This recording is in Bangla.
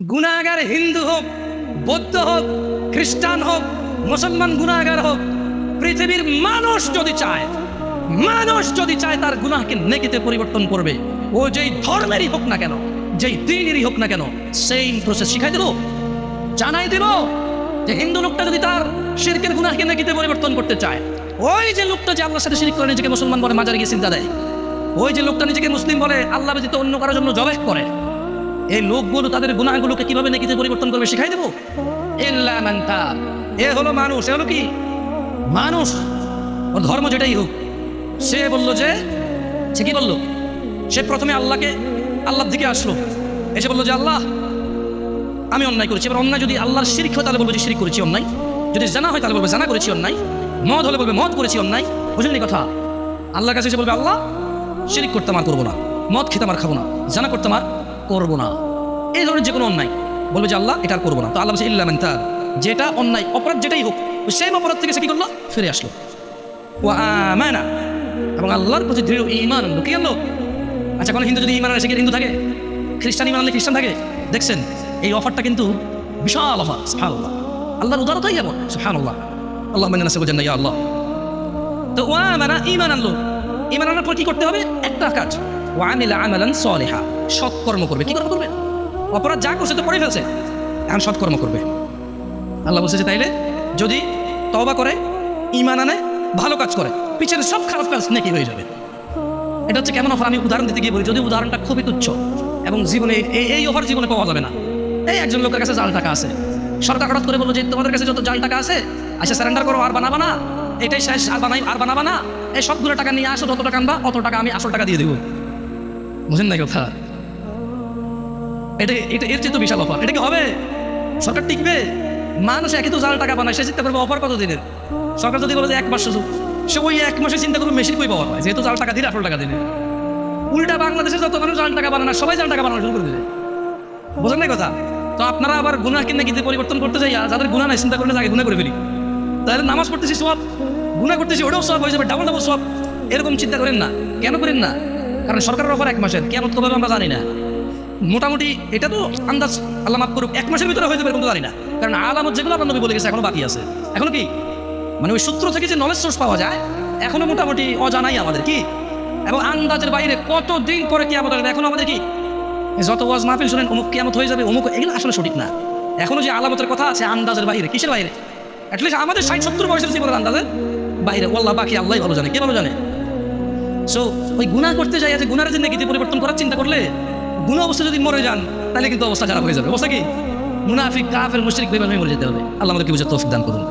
গুনাহগার হিন্দু হোক, বৌদ্ধ হোক, খ্রিস্টান হোক, মুসলমান গুনাহগার হোক, পৃথিবীর মানুষ যদি চায় তার গুনাহকে নেকিতে পরিবর্তন করবে, ও যেই ধর্মেরই হোক না কেন, যেই দিনেরই হোক না কেন, সেই প্রসেস শিখাই দেব, জানাই দেব যে হিন্দু লোকটা যদি তার শিরকের গুনাহকে নেকিতে পরিবর্তন করতে চায়, ওই যে লোকটা যে আল্লাহর সাথে শিরক করে নিজেকে মুসলমান বলে মাজারে গিয়ে সিজদা দেয়, ওই যে লোকটা নিজেকে মুসলিম বলে আল্লাহ ব্যতীত অন্য কারোর জন্য জবাহ করে, এই লোকগুলো তাদের গুনাহগুলোকে কিভাবে নেকিতে পরিবর্তন করবে শিখাই দেবো। ইল্লা মান তাব, এ হলো মানুষ, এ হলো কি মানুষ, ওর ধর্ম যেটাই হোক। সে বলল যে, সে কি বললো, সে প্রথমে আল্লাহর দিকে আসলো, এসে বললো যে আল্লাহ আমি অন্যায় করেছি। এবার অন্যায় যদি আল্লাহর শিরক হয় তাহলে বলবো যে শিরক করেছি অন্যায়, যদি জানা হয় তাহলে বলবে জানা করেছি অন্যায়, মদ হলে বলবে মদ করেছি অন্যায়। বুঝলেন কথা? আল্লাহর কাছে এসে বলবে আল্লাহ শিরক করতে আমার করবো না, মদ খেতে আমার খাবো না, জানা করতে আমার করবো না, এই ধরনের যে কোনো অন্যায় বলবে যে আল্লাহ এটা আর করবো না। তো আল্লাহ বলছে ইল্লা মান তাব, যেটা অন্যায় অপরাধ যেটাই হোক, সেই অপরাধ থেকে সে কি করলো, ফিরে আসলো। ওয়া আমানা, এবং আল্লাহর প্রতি দৃঢ় ঈমান আনলো। কি আনলো? আচ্ছা, কোনো হিন্দু যদি ঈমান আনে সে কি হিন্দু থাকে? খ্রিস্টান ঈমান আনলে খ্রিস্টান থাকে? দেখছেন এই অফারটা কিন্তু বিশাল অফার। সুবহানাল্লাহ, আল্লাহর উদারতাই এমন। সুবহানাল্লাহ, আল্লাহুম্মা ইন্না নাসআলুকা জান্নাহ ইয়া আল্লাহ। তো ওয়া আমানা, ঈমান আনলো, ঈমান আনার পর কি করতে হবে? একটা কাজ, ওয়া আমিলা আমালান সালিহা, সৎকর্ম করবে। কি কর্ম করবে? অপরাধ যা করছে তো করে ফেলছে, এখন সৎকর্ম করবে। আল্লাহ বলছে যে তাইলে যদি তওবা করে, ঈমান আনে, ভালো কাজ করে, পিছনে সব খারাপ কাজ নেকি হয়ে যাবে। এটা হচ্ছে কেমন অফার? আমি উদাহরণ দিতে গিয়ে বলি, যদি উদাহরণটা খুবই তুচ্ছ এবং জীবনে এই অফার জীবনে পাওয়া যাবে না। এই একজন লোকের কাছে জাল টাকা আছে, সরকার হঠাৎ করে বললো যে তোমাদের কাছে যত জাল টাকা আছে আচ্ছা সারেন্ডার করো, আর বানাবা না, এটাই শেষ, আর বানাবা না, এই সবগুলো টাকা নিয়ে আসো, যত টাকা আনবা অত টাকা আমি আসল টাকা দিয়ে দেবো। বুঝেন না কথা? এটা এটা এর চেয়ে তো বিশাল অফার। এটা কি হবে? সরকার টিকবে? মানুষ একে তো জাল টাকা বানায়, সে চিন্তা করবে অফার কত দিনের। সরকার যদি বলে যে 1 মাস শুধু, সে ওই 1 মাসে চিন্তা করবে মেশিন কই পাওয়া হয়, যেহেতু জাল টাকা দিলে আসল টাকা দিলে। উল্টা বাংলাদেশে যত মানুষ জাল টাকা বানায়, সবাই জাল টাকা বানানো শুরু করে দিবে। বোঝেন না কথা? তো আপনারা আবার গুনাহকে নেকিতে পরিবর্তন করতে যাই, যাদের গুনাহ নাই চিন্তা করলে আগে গুনাহ করে ফেলি, তাহলে নামাজ পড়তেছি সওয়াব, গুনাহ করতেছি ওটাও সওয়াব হয়ে যাবে, ডাবল ডাবল সওয়াব। এরকম চিন্তা করেন না। কেন করেন না? কারণ সরকারের অফার 1 মাসের, কিয়ামত কবে আমরা জানি না। মোটামুটি এটা তো আন্দাজ, আল্লাহ মাফ করুক, 1 মাসের ভিতরে হয়ে যাবে এরকম তো জানি না। কারণ আলামত যেগুলো আপনার নবী বলে গেছে এখনো বাকি আছে। এখনো কি মানে ওই সূত্র থেকে যে নলেজ সোর্স পাওয়া যায় এখনো মোটামুটি অজানাই আমাদের, কি এবং আন্দাজের বাইরে কত দিন পরে কিয়ামত আসবে এখনো আমাদের কি, যত ওয়াজ মাহফিল শুনেন অমুক কিয়ামত হয়ে যাবে অমুক, এগুলো আসলে সঠিক না। এখনো যে আলামতের কথা আছে আন্দাজের বাইরে। কিসের বাইরে? অ্যাটলিস্ট আমাদের 60-70 বয়সের জীবনের আন্দাজের বাইরে। আল্লাহ বাকি আল্লাহ ভালো জানে, কে ভালো জানে। সো ওই গুনাহ করতে যাই, যে গুনাহের যে নেকিতে পরিবর্তন করার চিন্তা করলে গুনাহ অবস্থা যদি মরে যান তাহলে কিন্তু অবস্থা খারাপ হয়ে যাবে। অবস্থা কি? মুনাফিক, কাফের, মুশরিক, বেঈমান হয়ে মরে যেতে হবে। আল্লাহ আমাদেরকে বুঝার তৌফিক দান করুন।